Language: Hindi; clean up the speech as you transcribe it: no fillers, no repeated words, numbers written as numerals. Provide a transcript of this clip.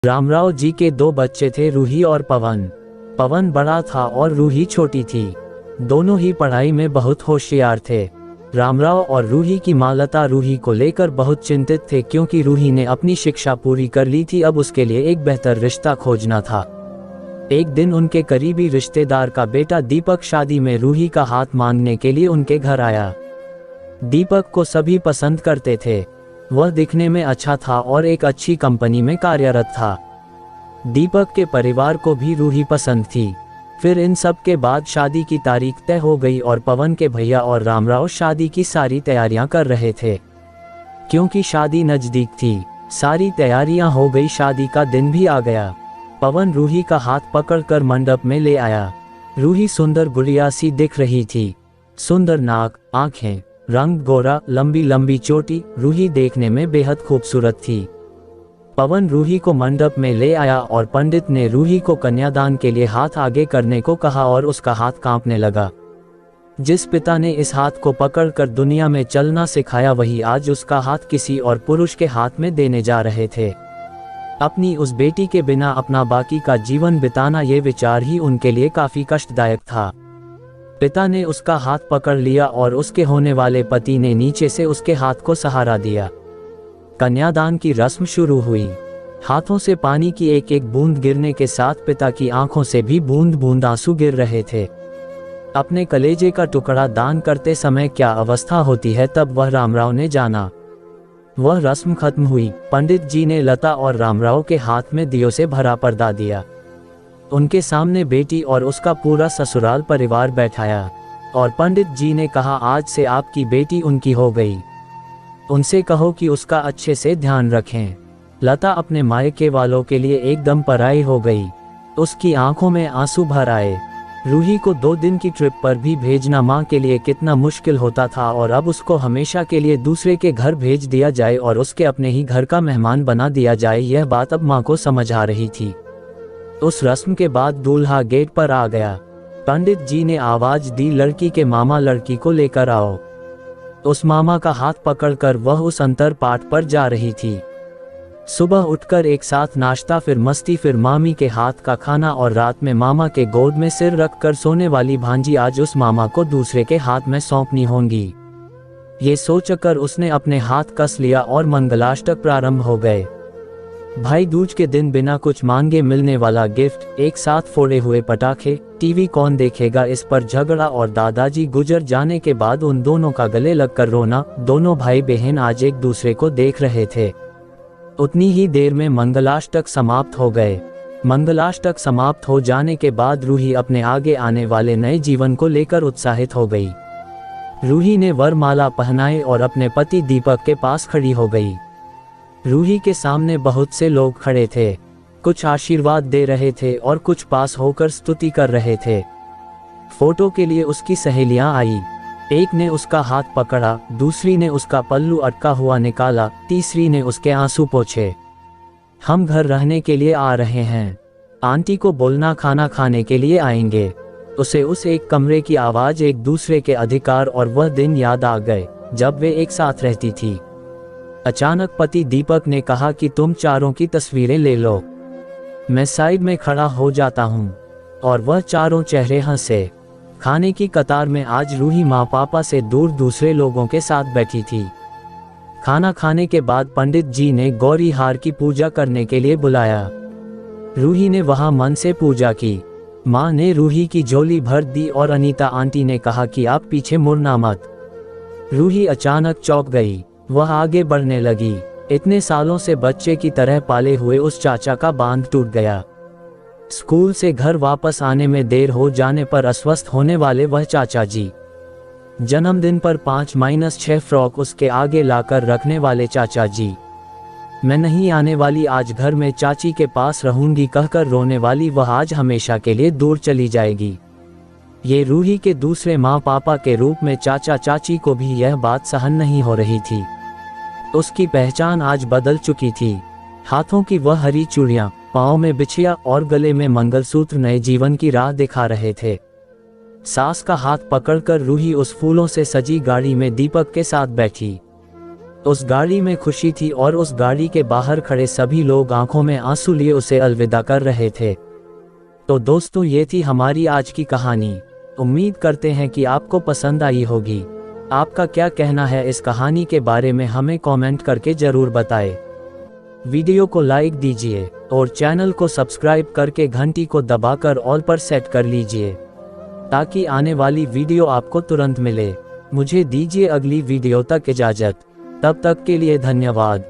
रामराव जी के दो बच्चे थे, रूही और पवन। पवन बड़ा था और रूही छोटी थी। दोनों ही पढ़ाई में बहुत होशियार थे। रामराव और रूही की माँ लता रूही को लेकर बहुत चिंतित थे, क्योंकि रूही ने अपनी शिक्षा पूरी कर ली थी। अब उसके लिए एक बेहतर रिश्ता खोजना था। एक दिन उनके करीबी रिश्तेदार का बेटा दीपक शादी में रूही का हाथ मांगने के लिए उनके घर आया। दीपक को सभी पसंद करते थे। वह दिखने में अच्छा था और एक अच्छी कंपनी में कार्यरत था। दीपक के परिवार को भी रूही पसंद थी। फिर इन सब के बाद शादी की तारीख तय हो गई और पवन के भैया और रामराव शादी की सारी तैयारियां कर रहे थे। क्योंकि शादी नजदीक थी, सारी तैयारियां हो गई, शादी का दिन भी आ गया। पवन रूही का हाथ पकड़कर मंडप में ले आया। रूही सुंदर गुड़िया सी दिख रही थी। सुंदर नाक, आंखें, रंग गोरा, लंबी लंबी चोटी। रूही देखने में बेहद खूबसूरत थी। पवन रूही को मंडप में ले आया और पंडित ने रूही को कन्यादान के लिए हाथ आगे करने को कहा और उसका हाथ कांपने लगा। जिस पिता ने इस हाथ को पकड़कर दुनिया में चलना सिखाया, वही आज उसका हाथ किसी और पुरुष के हाथ में देने जा रहे थे। अपनी उस बेटी के बिना अपना बाकी का जीवन बिताना, ये विचार ही उनके लिए काफी कष्टदायक था। पिता ने उसका हाथ पकड़ लिया और उसके होने वाले पति ने नीचे से उसके हाथ को सहारा दिया। कन्यादान की रस्म शुरू हुई। हाथों से पानी की एक एक बूंद गिरने के साथ पिता की आंखों से भी बूंद बूंद आंसू गिर रहे थे। अपने कलेजे का टुकड़ा दान करते समय क्या अवस्था होती है, तब वह रामराव ने जाना। वह रस्म खत्म हुई। पंडित जी ने लता और रामराव के हाथ में दियों से भरा पर्दा दिया। उनके सामने बेटी और उसका पूरा ससुराल परिवार बैठाया और पंडित जी ने कहा, आज से आपकी बेटी उनकी हो गई। उनसे कहो कि उसका अच्छे से ध्यान रखें। लता अपने मायके वालों के लिए एकदम पराई हो गई। उसकी आंखों में आंसू भर आए। रूही को 2 दिन की ट्रिप पर भी भेजना माँ के लिए कितना मुश्किल होता था, और अब उसको हमेशा के लिए दूसरे के घर भेज दिया जाए और उसके अपने ही घर का मेहमान बना दिया जाए, यह बात अब माँ को समझ आ रही थी। उस रस्म के बाद दूल्हा गेट पर आ गया। पंडित जी ने आवाज दी, लड़की के मामा लड़की को लेकर आओ। उस मामा का हाथ पकड़कर वह उस अंतर पाठ पर जा रही थी। सुबह उठकर एक साथ नाश्ता, फिर मस्ती, फिर मामी के हाथ का खाना और रात में मामा के गोद में सिर रखकर सोने वाली भांजी आज उस मामा को दूसरे के हाथ में सौंपनी होंगी। ये सोचकर उसने अपने हाथ कस लिया और मंगलाष्टक प्रारंभ हो गए। भाई दूज के दिन बिना कुछ मांगे मिलने वाला गिफ्ट, एक साथ फोड़े हुए पटाखे, टीवी कौन देखेगा, इस पर झगड़ा और दादाजी गुजर जाने के बाद उन दोनों का गले लगकर रोना। दोनों भाई बहन आज एक दूसरे को देख रहे थे। उतनी ही देर में मंगलाष्टक समाप्त हो गए। मंगलाष्टक समाप्त हो जाने के बाद रूही अपने आगे आने वाले नए जीवन को लेकर उत्साहित हो गई। रूही ने वरमाला पहनाई और अपने पति दीपक के पास खड़ी हो गई। रूही के सामने बहुत से लोग खड़े थे। कुछ आशीर्वाद दे रहे थे और कुछ पास होकर स्तुति कर रहे थे। फोटो के लिए उसकी सहेलियां आई। एक ने उसका हाथ पकड़ा, दूसरी ने उसका पल्लू अटका हुआ निकाला, तीसरी ने उसके आंसू पोंछे। हम घर रहने के लिए आ रहे हैं, आंटी को बोलना खाना खाने के लिए आएंगे। उसे उस एक कमरे की आवाज, एक दूसरे के अधिकार और वह दिन याद आ गए जब वे एक साथ रहती थी। अचानक पति दीपक ने कहा कि तुम चारों की तस्वीरें ले लो। मैं साइड में खड़ा हो जाता हूँ और वह चारों चेहरे हंसे। खाने की कतार में आज रूही माँ पापा से दूर दूसरे लोगों के साथ बैठी थी। खाना खाने के बाद पंडित जी ने गौरी हार की पूजा करने के लिए बुलाया। रूही ने वहां मन से पूजा की। माँ ने रूही की झोली भर दी और अनीता आंटी ने कहा कि आप पीछे मुड़ना मत। रूही अचानक चौंक गई। वह आगे बढ़ने लगी। इतने सालों से बच्चे की तरह पाले हुए उस चाचा का बांध टूट गया। स्कूल से घर वापस आने में देर हो जाने पर अस्वस्थ होने वाले वह चाचा जी, जन्मदिन पर 5-6 फ्रॉक उसके आगे लाकर रखने वाले चाचा जी, मैं नहीं आने वाली आज घर में, चाची के पास रहूंगी कहकर रोने वाली वह आज हमेशा के लिए दूर चली जाएगी। ये रूही के दूसरे माँ पापा के रूप में चाचा चाची को भी यह बात सहन नहीं हो रही थी। उसकी पहचान आज बदल चुकी थी। हाथों की वह हरी चूड़ियां, पाँव में बिछिया और गले में मंगलसूत्र नए जीवन की राह दिखा रहे थे। सास का हाथ पकड़कर रूही उस फूलों से सजी गाड़ी में दीपक के साथ बैठी। उस गाड़ी में खुशी थी और उस गाड़ी के बाहर खड़े सभी लोग आंखों में आंसू लिए उसे अलविदा कर रहे थे। तो दोस्तों, ये थी हमारी आज की कहानी। उम्मीद करते हैं कि आपको पसंद आई होगी। आपका क्या कहना है इस कहानी के बारे में हमें कमेंट करके जरूर बताएं। वीडियो को लाइक दीजिए और चैनल को सब्सक्राइब करके घंटी को दबाकर ऑल पर सेट कर लीजिए ताकि आने वाली वीडियो आपको तुरंत मिले। मुझे दीजिए अगली वीडियो तक इजाजत। तब तक के लिए धन्यवाद।